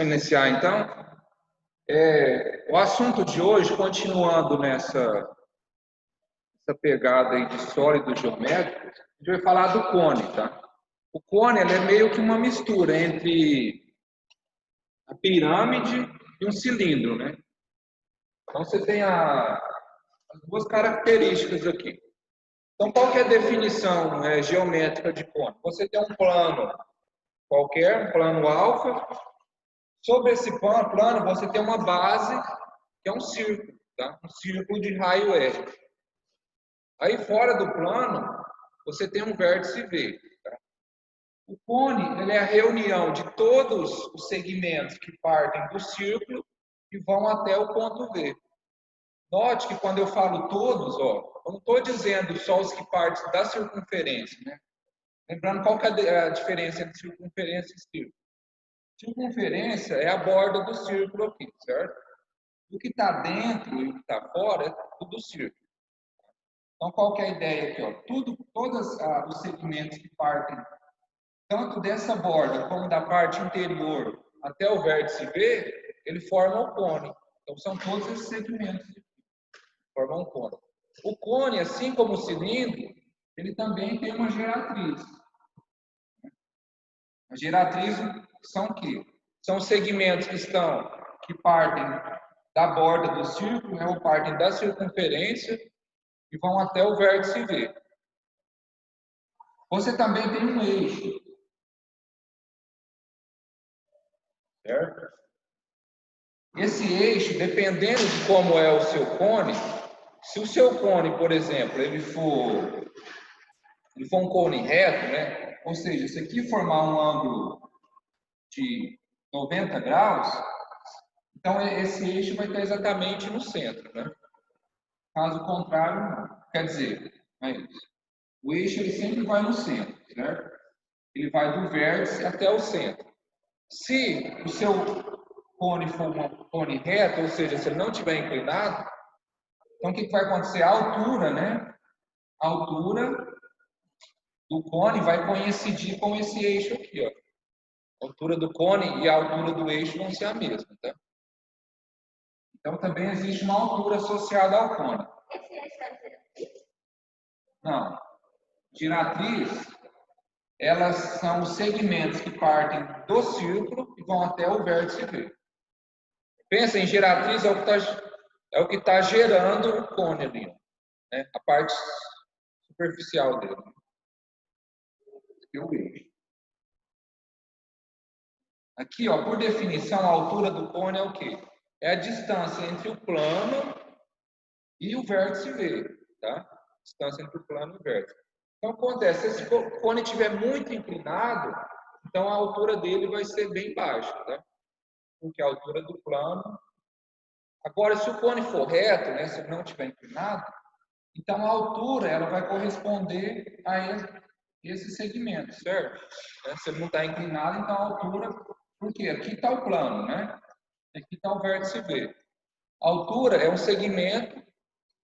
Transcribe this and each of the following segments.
iniciar então. O assunto de hoje, continuando nessa pegada aí de sólidos geométricos, a gente vai falar do cone, tá? O cone ele é meio que uma mistura entre a pirâmide e um cilindro, né? Então você tem as duas características aqui. Então qual que é a definição geométrica de cone? Você tem um plano qualquer, um plano alfa. Sobre esse plano você tem uma base que é um círculo, tá? Um círculo de raio R. Aí fora do plano você tem um vértice V. Tá? O cone ele é a reunião de todos os segmentos que partem do círculo e vão até o ponto V. Note que quando eu falo todos, ó, eu não estou dizendo só os que partem da circunferência, né? Lembrando qual que é a diferença entre circunferência e círculo. Circunferência é a borda do círculo aqui, certo? O que está dentro e o que está fora é tudo círculo. Então, qual que é a ideia aqui? Ó? Todos os segmentos que partem tanto dessa borda como da parte interior até o vértice V, ele forma o cone. Então, são todos esses segmentos que formam o cone. O cone, assim como o cilindro, ele também tem uma geratriz. A geratriz são o quê? São segmentos que partem da borda do círculo, né, ou partem da circunferência e vão até o vértice V. Você também tem um eixo. Certo? Esse eixo, dependendo de como é o seu cone, se o seu cone, por exemplo, ele for um cone reto, né? Ou seja, se aqui formar um ângulo de 90 graus, então esse eixo vai estar exatamente no centro, né? Caso contrário, não. Quer dizer, é isso. O eixo ele sempre vai no centro, certo? Ele vai do vértice até o centro. Se o seu cone for um cone reto, ou seja, se ele não estiver inclinado, então o que vai acontecer? A altura, né? A altura do cone vai coincidir com esse eixo aqui, ó. A altura do cone e a altura do eixo vão ser a mesma, tá? Então também existe uma altura associada ao cone. Não. Giratriz, elas são os segmentos que partem do círculo e vão até o vértice V. Pensa em giratriz, é o que tá gerando o cone ali, né? A parte superficial dele. Esse é o eixo. Aqui, ó, por definição, a altura do cone é o quê? É a distância entre o plano e o vértice V, tá? Distância entre o plano e o vértice. Então, acontece, se esse cone estiver muito inclinado, então a altura dele vai ser bem baixa, tá? Porque a altura do plano... Agora, se o cone for reto, né, se ele não estiver inclinado, então a altura ela vai corresponder a esse segmento, certo? Se ele não está inclinado, então a altura... Porque aqui está o plano, né? Aqui está o vértice V. A altura é um segmento.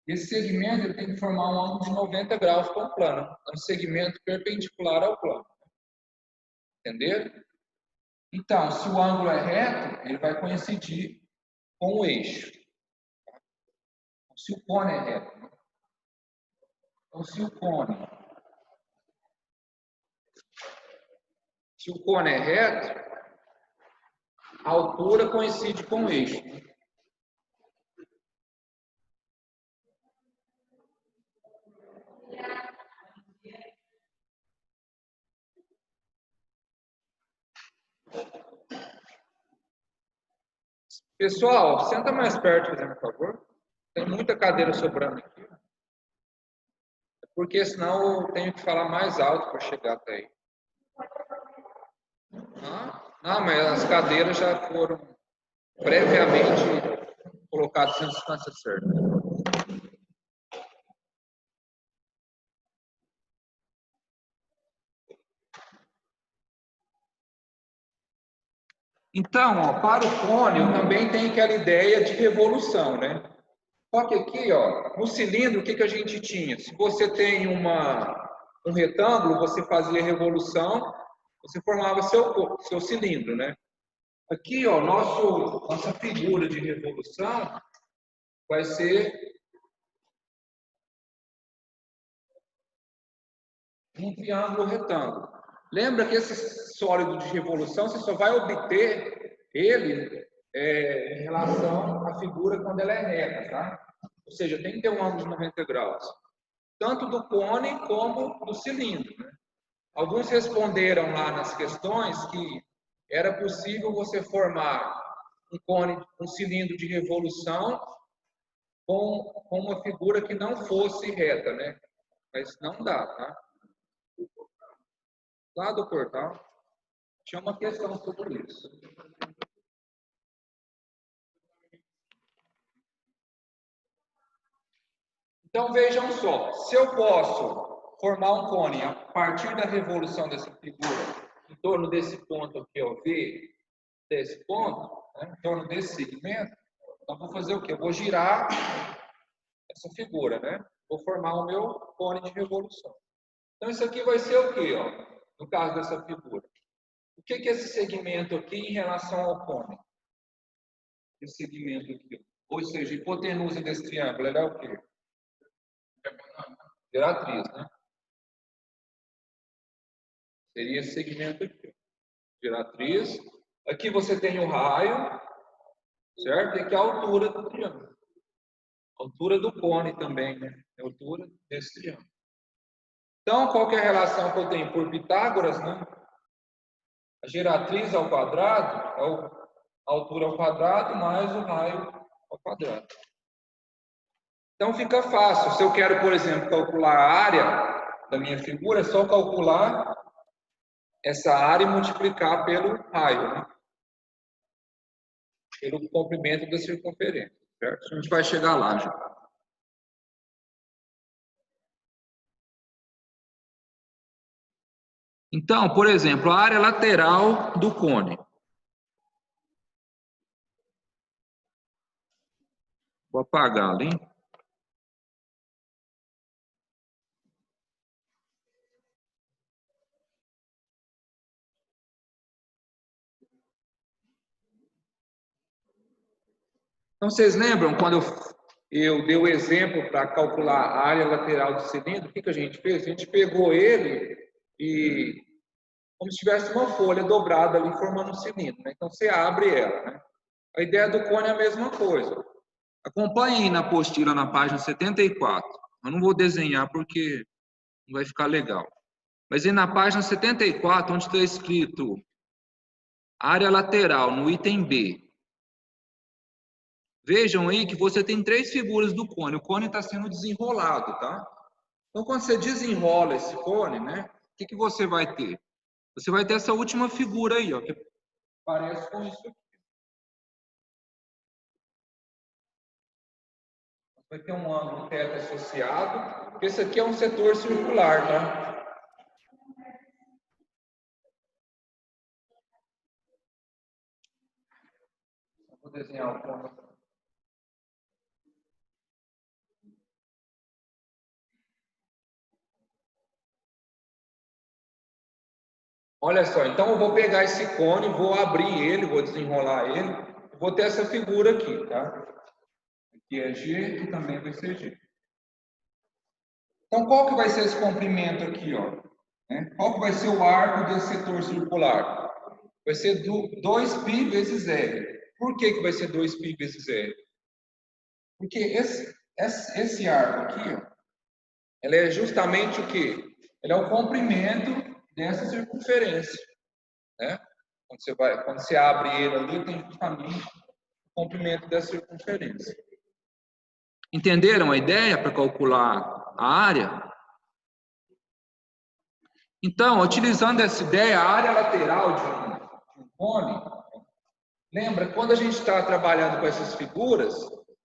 Esse segmento ele tem que formar um ângulo de 90 graus com o plano. É um segmento perpendicular ao plano. Entenderam? Então, se o ângulo é reto, ele vai coincidir com o eixo. Se o cone é reto. Né? Então, se o cone é reto, a altura coincide com o eixo. Pessoal, senta mais perto, por favor. Tem muita cadeira sobrando aqui. Porque senão eu tenho que falar mais alto para chegar até aí. Não, mas as cadeiras já foram previamente colocadas na distância certa. Então, ó, para o cone, eu também tenho aquela ideia de revolução, né? Só que aqui, ó, no cilindro, o que a gente tinha? Se você tem um retângulo, você fazia revolução, você formava seu cilindro, né? Aqui, ó, nossa figura de revolução vai ser um triângulo retângulo. Lembra que esse sólido de revolução você só vai obter ele em relação à figura quando ela é reta, tá? Ou seja, tem que ter um ângulo de 90 graus. Tanto do cone como do cilindro, né? Alguns responderam lá nas questões que era possível você formar um cone, um cilindro de revolução com uma figura que não fosse reta, né? Mas não dá, tá? Lá do portal tinha uma questão sobre isso. Então vejam só, se eu posso formar um cone a partir da revolução dessa figura em torno desse ponto aqui, ó, V, desse ponto, né, em torno desse segmento, então vou fazer o quê? Eu vou girar essa figura, né? Vou formar o meu cone de revolução. Então isso aqui vai ser o quê, ó? No caso dessa figura. O que é esse segmento aqui em relação ao cone? Esse segmento aqui, ou seja, a hipotenusa desse triângulo, ela é o quê? Geratriz, né? Seria esse segmento aqui. Geratriz. Aqui você tem o raio, certo? E aqui a altura do triângulo. A altura do cone também, né? A altura desse triângulo. Então, qual que é a relação que eu tenho? Por Pitágoras, né? A geratriz ao quadrado é a altura ao quadrado mais o raio ao quadrado. Então fica fácil. Se eu quero, por exemplo, calcular a área da minha figura, é só calcular essa área e multiplicar pelo raio, né? Pelo comprimento da circunferência, certo? A gente vai chegar lá já. Então, por exemplo, a área lateral do cone. Vou apagar ali. Então, vocês lembram quando eu dei o exemplo para calcular a área lateral do cilindro? O que a gente fez? A gente pegou ele e, como se tivesse uma folha dobrada ali, formando um cilindro, né? Então, você abre ela, né? A ideia do cone é a mesma coisa. Acompanhe aí na apostila, na página 74. Eu não vou desenhar porque não vai ficar legal. Mas aí na página 74, onde está escrito área lateral, no item B. Vejam aí que você tem 3 figuras do cone. O cone está sendo desenrolado, tá? Então, quando você desenrola esse cone, né? O que você vai ter? Você vai ter essa última figura aí, ó, que parece com isso aqui. Vai ter um ângulo θ associado, porque esse aqui é um setor circular, tá? Vou desenhar o ponto. Olha só, então eu vou pegar esse cone, vou abrir ele, vou desenrolar ele, vou ter essa figura aqui, tá? Aqui é G, que também vai ser G. Então, qual que vai ser esse comprimento aqui, ó? Qual que vai ser o arco desse setor circular? Vai ser 2π vezes R. Por que vai ser 2π vezes R? Porque esse arco aqui, ó, ela é justamente o quê? Ele é o comprimento dessa circunferência, né? Quando você abre ele ali, tem justamente o comprimento dessa circunferência. Entenderam a ideia para calcular a área? Então, utilizando essa ideia, a área lateral de um cone, lembra, quando a gente está trabalhando com essas figuras,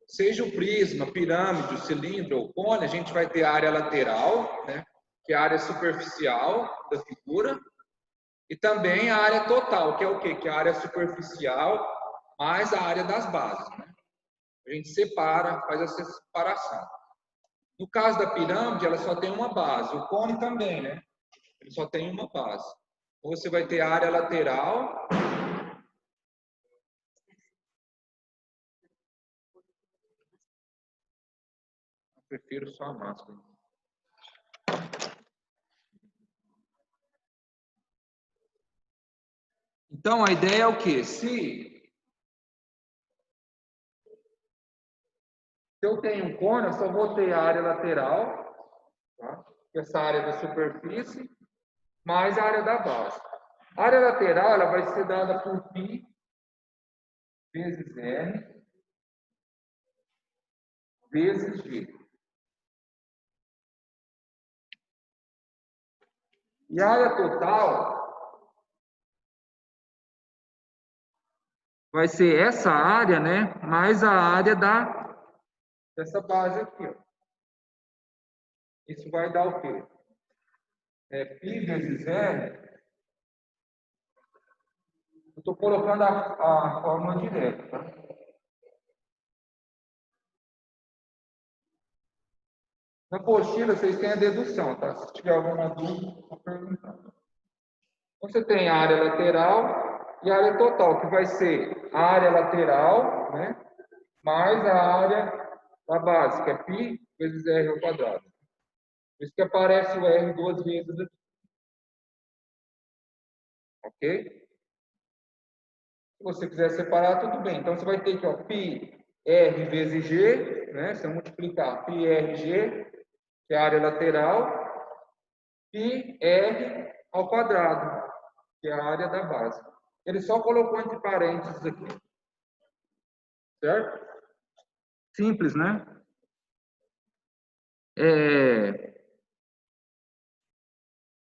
seja o prisma, pirâmide, o cilindro ou o cone, a gente vai ter a área lateral, né, que é a área superficial da figura, e também a área total, que é o quê? Que é a área superficial mais a área das bases, né? A gente separa, faz essa separação. No caso da pirâmide, ela só tem uma base. O cone também, né? Ele só tem uma base. Então, você vai ter a área lateral Prefiro só a máscara. Então, a ideia é o quê? Se eu tenho um cone, eu só vou ter a área lateral, tá? Essa área da superfície, mais a área da base. A área lateral ela vai ser dada por π vezes R vezes G. E a área total vai ser essa área, né, mais a área dessa base aqui, ó. Isso vai dar o quê? Π vezes R. Eu estou colocando a fórmula direta, tá? Na apostila, vocês têm a dedução, tá? Se tiver alguma dúvida, vou perguntar. Você tem a área lateral e a área total, que vai ser a área lateral, né? Mais a área da base, que é π vezes R ao quadrado. Por isso que aparece o R duas vezes aqui. Ok? Se você quiser separar, tudo bem. Então, você vai ter que, ó, π R vezes G, né? Se eu multiplicar π R G, que é a área lateral, π R ao quadrado, que é a área da base. Ele só colocou entre parênteses aqui. Certo? Simples, né?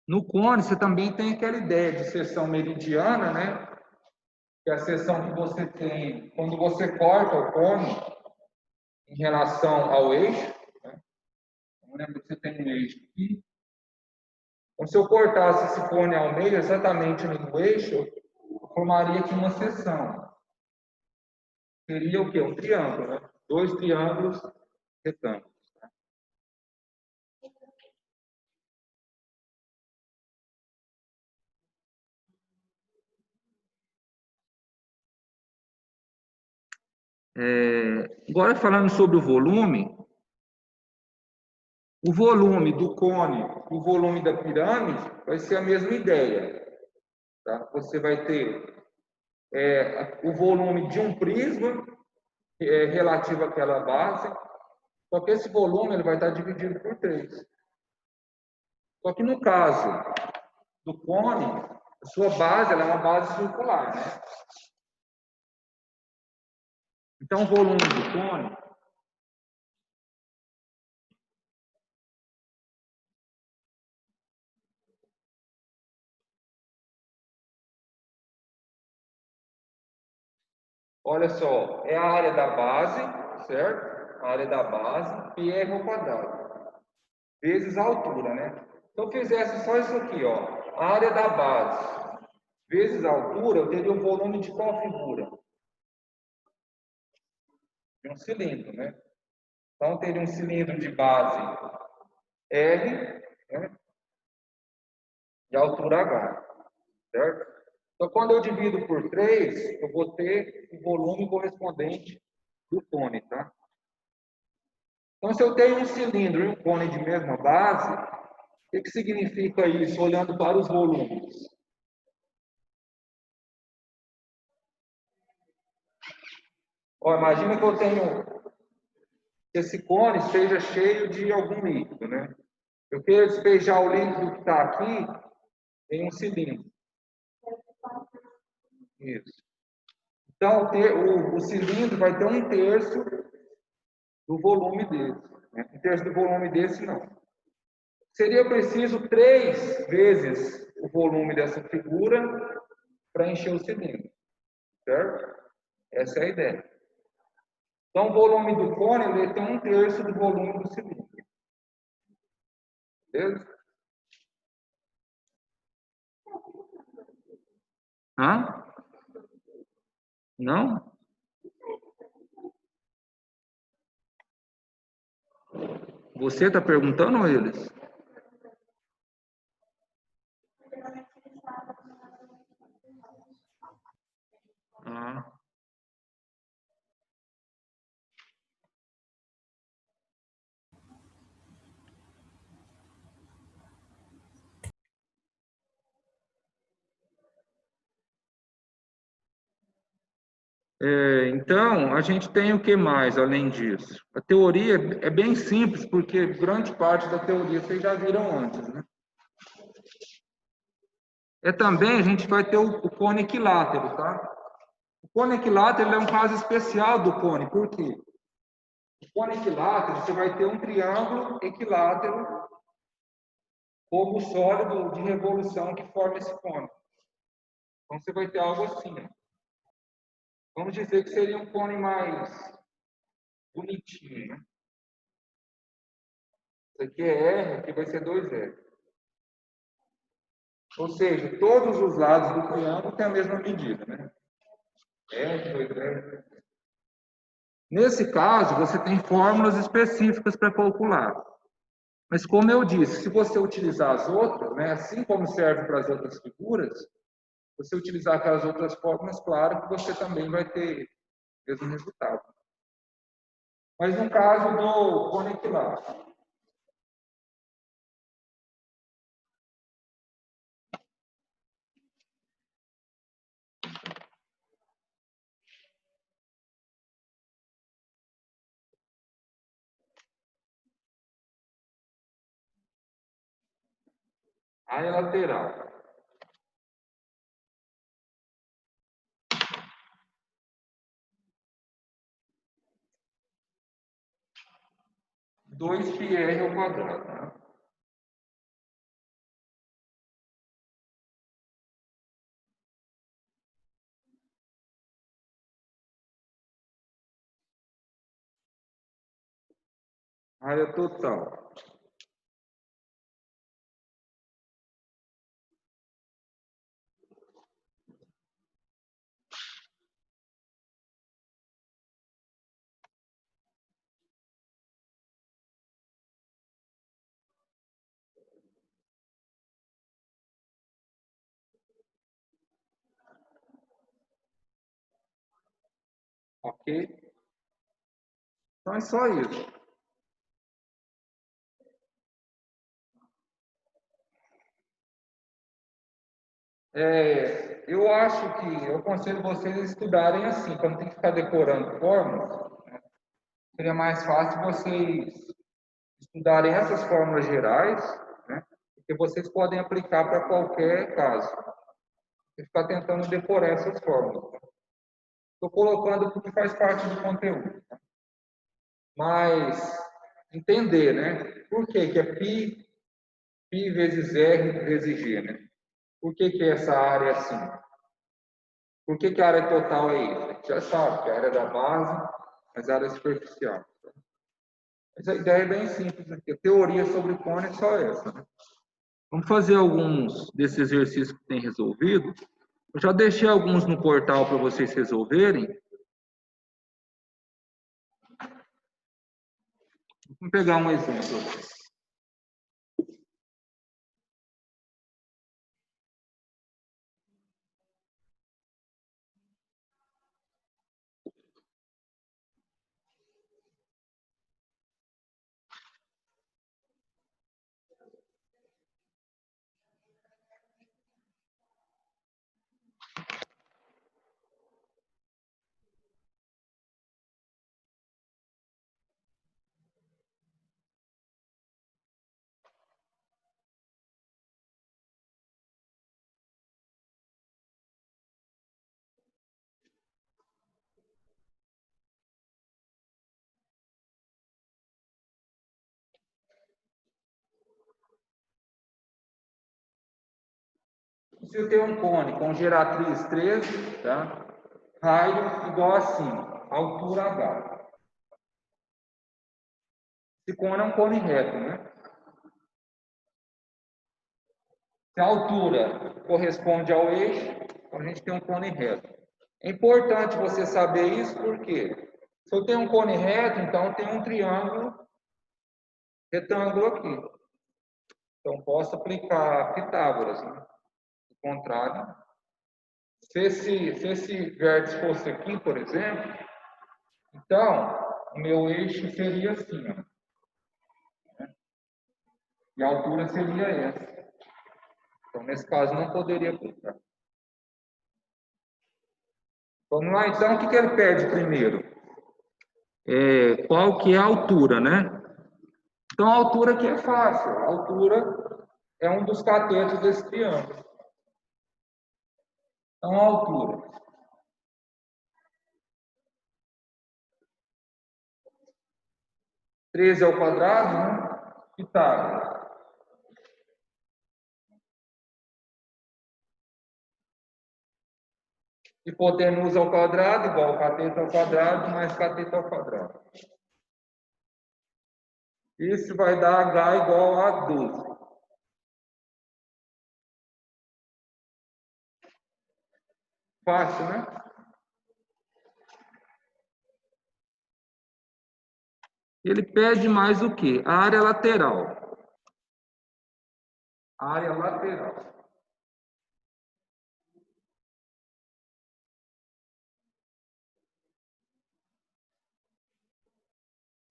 No cone, você também tem aquela ideia de seção meridiana, né? Que é a seção que você tem quando você corta o cone em relação ao eixo. Né? Eu lembro que você tem um eixo aqui. Então, se eu cortasse esse cone ao meio, exatamente no eixo, eu formaria aqui uma seção. Seria o quê? Um triângulo, né? Dois triângulos retângulos. Tá? Agora, falando sobre o volume do cone e o volume da pirâmide vai ser a mesma ideia. Tá? Você vai ter o volume de um prisma relativo àquela base, só que esse volume ele vai estar dividido por 3. Só que no caso do cone, a sua base ela é uma base circular, né? Então o volume do cone olha só, é a área da base, certo? A área da base, πr ao quadrado, vezes a altura, né? Se eu fizesse só isso aqui, ó, a área da base vezes a altura, eu teria o volume de qual figura? De um cilindro, né? Então, eu teria um cilindro de base L, né? De altura H, certo? Então, quando eu divido por 3, eu vou ter o volume correspondente do cone, tá? Então, se eu tenho um cilindro e um cone de mesma base, o que significa isso, olhando para os volumes? Ó, imagina que eu tenho esse cone esteja cheio de algum líquido, né? Eu quero despejar o líquido que está aqui em um cilindro. Isso. Então, o cilindro vai ter um terço do volume desse. Né? Um terço do volume desse, não. Seria preciso 3 vezes o volume dessa figura para encher o cilindro. Certo? Essa é a ideia. Então, o volume do cone ele tem um terço do volume do cilindro. Beleza? Hã? Não? Você está perguntando ou eles? Ah. Então, a gente tem o que mais além disso? A teoria é bem simples, porque grande parte da teoria vocês já viram antes, né? Também a gente vai ter o cone equilátero, tá? O cone equilátero ele é um caso especial do cone, por quê? O cone equilátero, você vai ter um triângulo equilátero, como sólido de revolução que forma esse cone. Então, você vai ter algo assim, ó. Vamos dizer que seria um cone mais bonitinho, né? Isso aqui é R, aqui vai ser 2R. Ou seja, todos os lados do triângulo têm a mesma medida, né? R, 2R. Nesse caso, você tem fórmulas específicas para calcular. Mas, como eu disse, se você utilizar as outras, né, assim como serve para as outras figuras, você utilizar aquelas outras fórmulas, claro que você também vai ter o mesmo resultado. Mas no caso do cone equilátero, área lateral. Dois πr ao quadrado, né? Área total. Ok? Então é só isso. Eu acho que eu aconselho vocês a estudarem assim, para não ter que ficar decorando fórmulas. Seria mais fácil vocês estudarem essas fórmulas gerais, né? Porque vocês podem aplicar para qualquer caso. Você ficar tentando decorar essas fórmulas. Estou colocando porque faz parte do conteúdo. Mas entender, né? Por que que é π vezes R vezes G, né? Por que que essa área é assim? Por que que a área total é isso? A gente já sabe que a área da base, mas a área superficial. Mas a ideia é bem simples aqui. A teoria sobre cone é só essa, né? Vamos fazer alguns desses exercícios que tem resolvido. Eu já deixei alguns no portal para vocês resolverem. Vamos pegar um exemplo. Se eu tenho um cone com geratriz 13, tá? Raio igual assim, altura H. Esse cone é um cone reto, né? Se a altura corresponde ao eixo, então a gente tem um cone reto. É importante você saber isso porque se eu tenho um cone reto, então tem um triângulo retângulo aqui. Então posso aplicar Pitágoras, né? O contrário. Se esse vértice fosse aqui, por exemplo, então o meu eixo seria assim, ó. E a altura seria essa. Então, nesse caso, não poderia aplicar. Vamos lá, então, o que ele pede primeiro? Qual que é a altura, né? Então, a altura aqui é fácil. A altura é um dos catetos desse triângulo. Então, a altura. 13 ao quadrado, né? Pitágoras. Hipotenusa ao quadrado igual cateto ao quadrado mais cateto ao quadrado. Isso vai dar H igual a 12. Fácil, né? Ele pede mais o quê? A área lateral. A área lateral.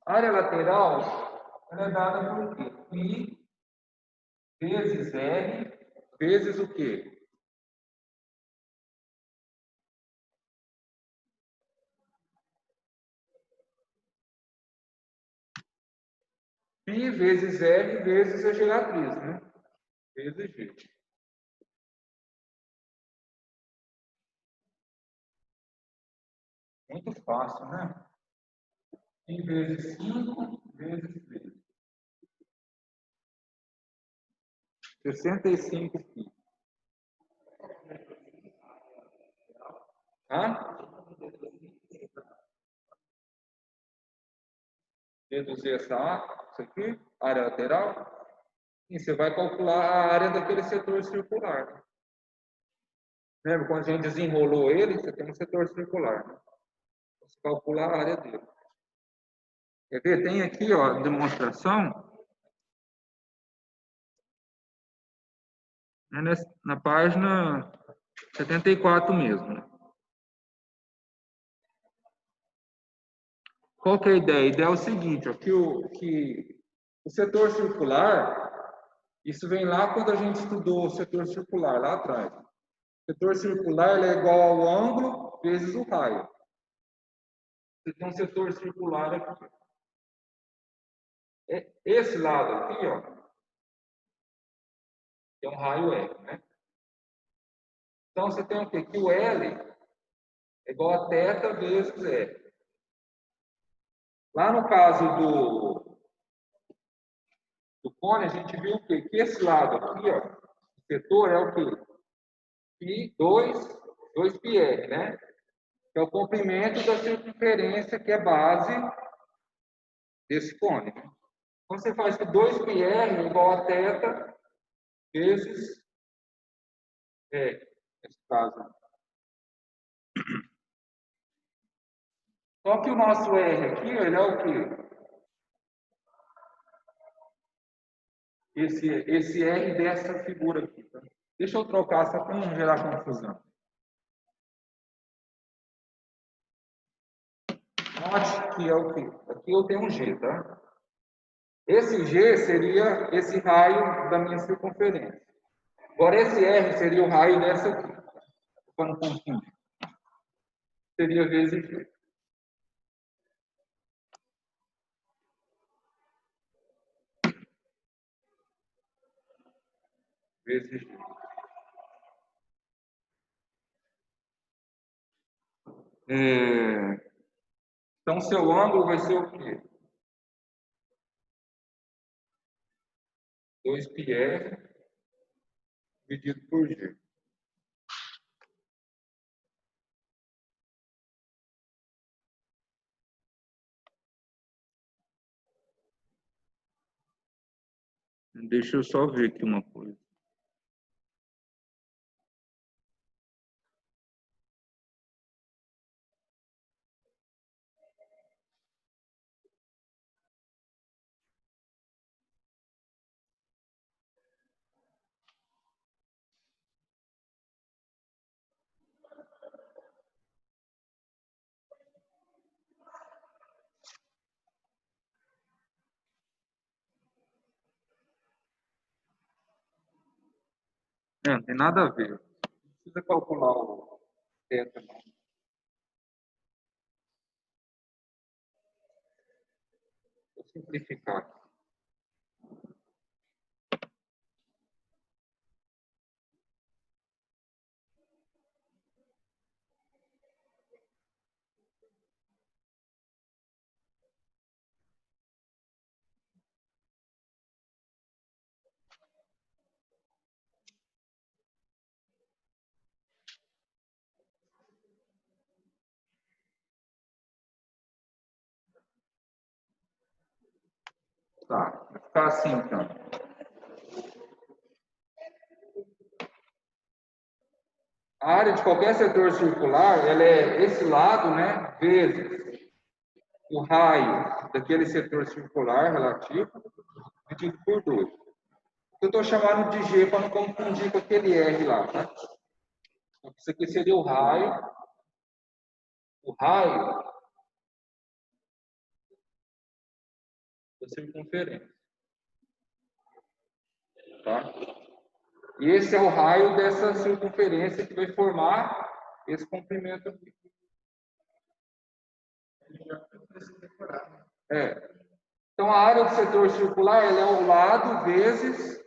A área lateral ela é dada por quê? I vezes R vezes o quê? Pi vezes R vezes a geratriz, né? Vezes G. Muito fácil, né? Pi vezes 5 vezes 3. 65 pi. Hã? Reduzir isso aqui, área lateral, e você vai calcular a área daquele setor circular. Lembra quando a gente desenrolou ele, você tem um setor circular, né? Você calcula a área dele. Quer ver? Tem aqui, ó, demonstração. É na página 74 mesmo, né? Qual que é a ideia? A ideia é o seguinte, ó, que o setor circular, isso vem lá quando a gente estudou o setor circular, lá atrás. O setor circular ele é igual ao ângulo vezes o raio. Você tem um setor circular aqui. Esse lado aqui, ó, é um raio L, né? Então, você tem o quê? Que o L é igual a θ vezes R. Lá no caso do cone, a gente viu o quê? Que esse lado aqui, ó, o setor é o quê? Pi 2 πr, né? Que é o comprimento da circunferência, que é base desse cone. Né? Então, você faz que 2 πr é igual a θ vezes nesse caso. Só que o nosso R aqui, ele é o quê? Esse R dessa figura aqui. Tá? Deixa eu trocar só para não gerar confusão. Note que é o quê? Aqui eu tenho um G, tá? Esse G seria esse raio da minha circunferência. Agora, esse R seria o raio dessa aqui. Para não confundir. Seria vezes G. Vezes G. Então, seu ângulo vai ser o quê? 2 πr dividido por G. Deixa eu só ver aqui uma coisa. Não tem nada a ver. Não precisa calcular o θ, não. simplificar. Tá, vai ficar assim então. A área de qualquer setor circular, ela é esse lado, né, vezes o raio daquele setor circular relativo, dividido por 2. Eu estou chamando de G para não confundir com aquele R lá, tá? Isso aqui seria o raio da circunferência, tá? E esse é o raio dessa circunferência que vai formar esse comprimento aqui. É. Então, a área do setor circular ela é o lado vezes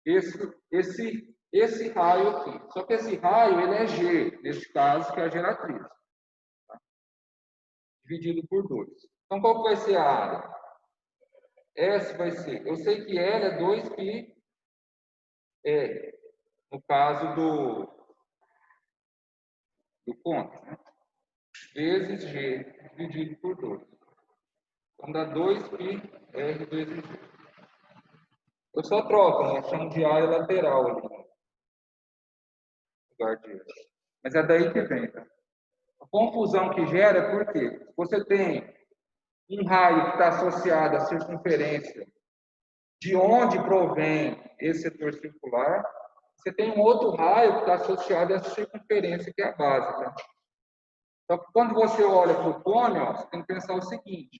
esse raio aqui. Só que esse raio ele é G, nesse caso, que é a geratriz. Tá? Dividido por 2. Então, qual que vai ser a área? S vai ser, eu sei que L é 2π, no caso do ponto, né? Vezes G, dividido por 2. Então, dá 2πr vezes G. Eu só troco, né? Chamo de área lateral ali, no lugar de. Mas é daí que vem, tá? A confusão que gera é porque você tem um raio que está associado à circunferência de onde provém esse setor circular, você tem um outro raio que está associado a essa circunferência que é a base, tá? Então, quando você olha para o cone, ó, você tem que pensar o seguinte: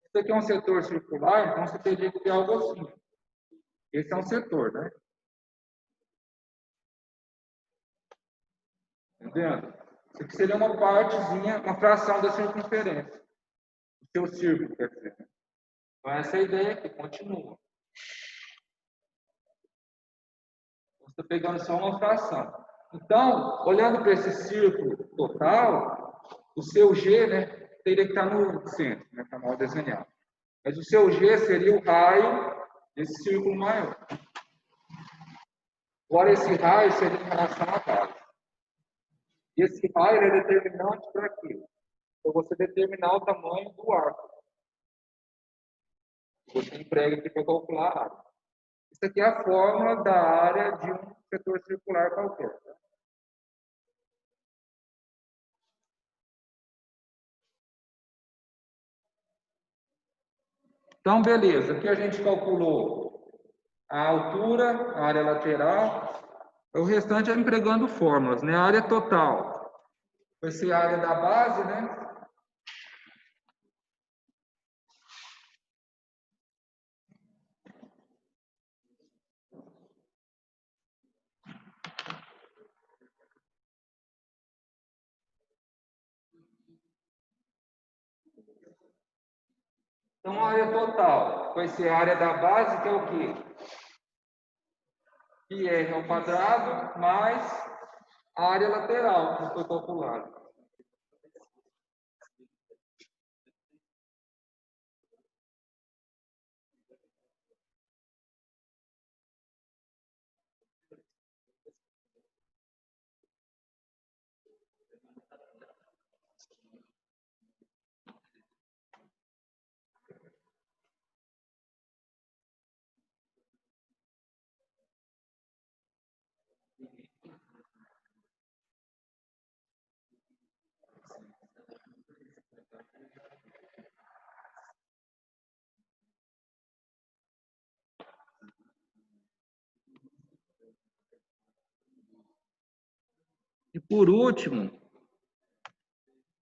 isso aqui é um setor circular, então você teria que ter algo assim. Esse é um setor, né? Entendendo? Isso aqui seria uma partezinha, uma fração da circunferência. O seu círculo, quer dizer. Então, essa é a ideia aqui, continua. Você está pegando só uma fração. Então, olhando para esse círculo total, o seu G, né, teria que estar no centro, né, está mal desenhado. Mas o seu G seria o raio desse círculo maior. Agora, esse raio seria em relação à base. E esse raio é determinante para quê? Para você determinar o tamanho do arco. Você emprega aqui para calcular a área. Isso aqui é a fórmula da área de um setor circular qualquer. Tá? Então, beleza. Aqui a gente calculou a altura, a área lateral. O restante é empregando fórmulas, né? A área total vai ser a área da base, né? Então, a área total vai ser a área da base, que é o quê? Πr ao quadrado mais a área lateral, que foi calculada. E por último,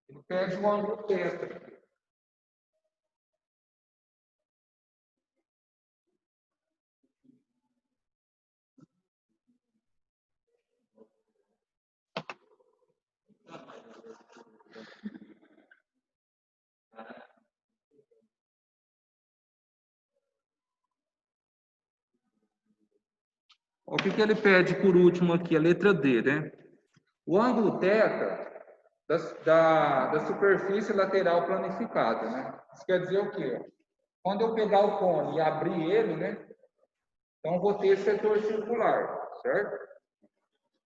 ele pede um ângulo θ. O que ele pede por último aqui? A letra D, né? O ângulo θ da superfície lateral planificada, né? Isso quer dizer o quê? Quando eu pegar o cone e abrir ele, né? Então, eu vou ter esse setor circular, certo?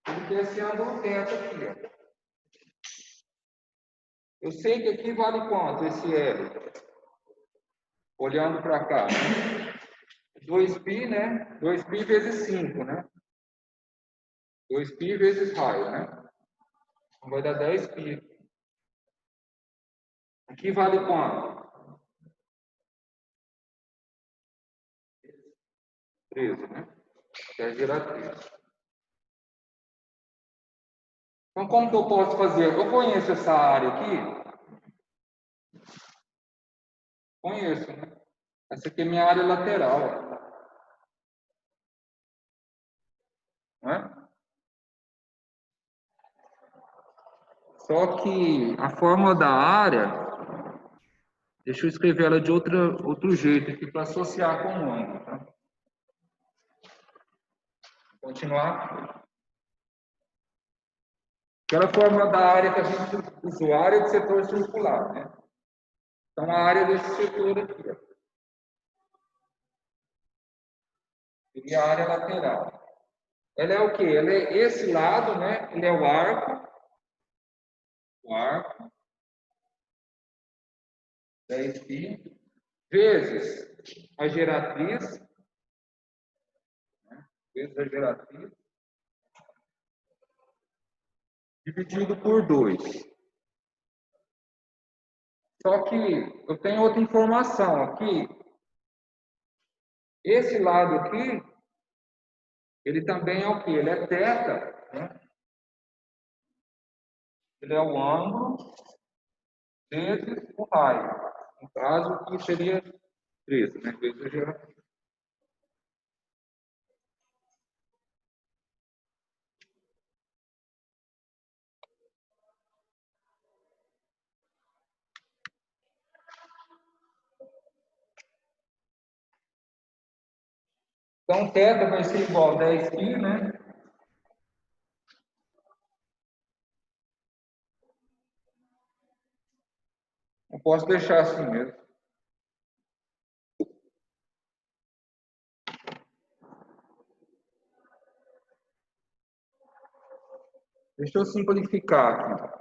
Ele tem esse ângulo θ aqui, ó. Eu sei que aqui vale quanto esse L? Olhando para cá, né? 2π, né? 2π vezes 5, né? 2π vezes raio, né? Então, vai dar 10π. Aqui vale quanto? 13, né? Até virar 13. Então, como que eu posso fazer? Eu conheço essa área aqui? Conheço, né? Essa aqui é minha área lateral, né? Só que a fórmula da área, deixa eu escrever ela de outro jeito aqui para associar com o ângulo, tá? Vou continuar. Aquela fórmula da área que a gente usou, área de setor circular, né? Então, a área desse setor aqui, ó, seria a área lateral. Ela é o quê? Ela é esse lado, né? Ele é o arco, 10π, vezes a geratriz, vezes a geratriz, dividido por 2. Só que eu tenho outra informação aqui. Esse lado aqui, ele também é o quê? Ele é θ, né? Ele é o ângulo vezes o raio. No caso, aqui seria 13, né? Vezes a geratriz. Então, θ vai ser igual a 10π, né? Eu posso deixar assim mesmo. Deixa eu simplificar aqui.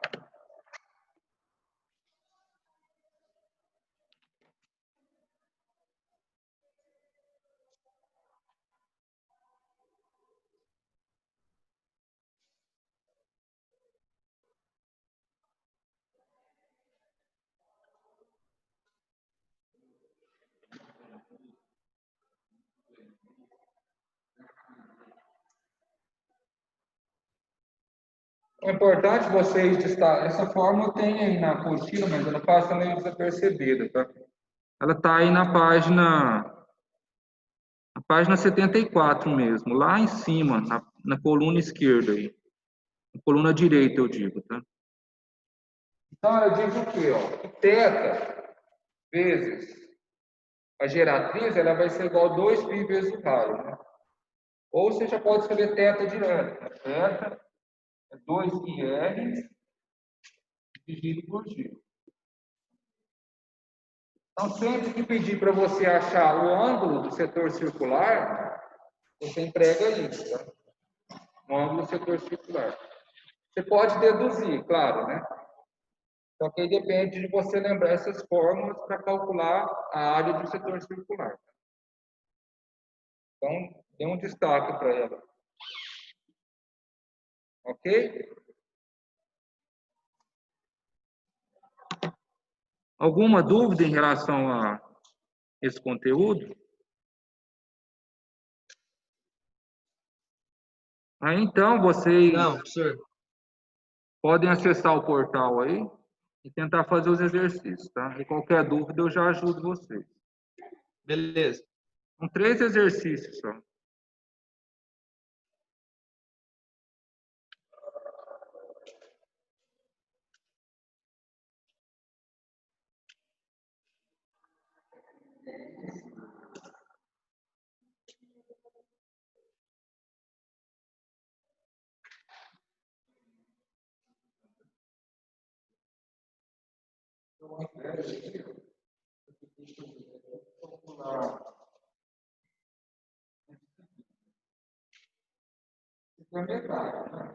É importante vocês destacar. Essa fórmula tem aí na apostila, mas ela passa meio desapercebida, tá? Ela está aí na página 74 mesmo, lá em cima, na coluna esquerda aí. Na coluna direita, eu digo, tá? Então, ela diz o quê, ó? Que θ vezes a geratriz, ela vai ser igual a 2π vezes o raio, né? Ou você já pode escrever θ direto, né? Θ é 2πr dividido por G. Então, sempre que pedir para você achar o ângulo do setor circular, você emprega isso, tá? O ângulo do setor circular. Você pode deduzir, claro, né? Só que aí depende de você lembrar essas fórmulas para calcular a área do setor circular. Então, dê um destaque para ela. Ok? Alguma dúvida em relação a esse conteúdo? Aí, então, vocês Não, professor. podem acessar o portal aí e tentar fazer os exercícios, tá? E qualquer dúvida eu já ajudo vocês. Beleza. São 3 exercícios só. é metade, né?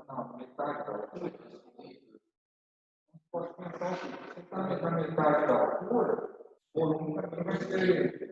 Não, metade da altura. Pode pensar assim, você está na metade da altura, o volume vai ser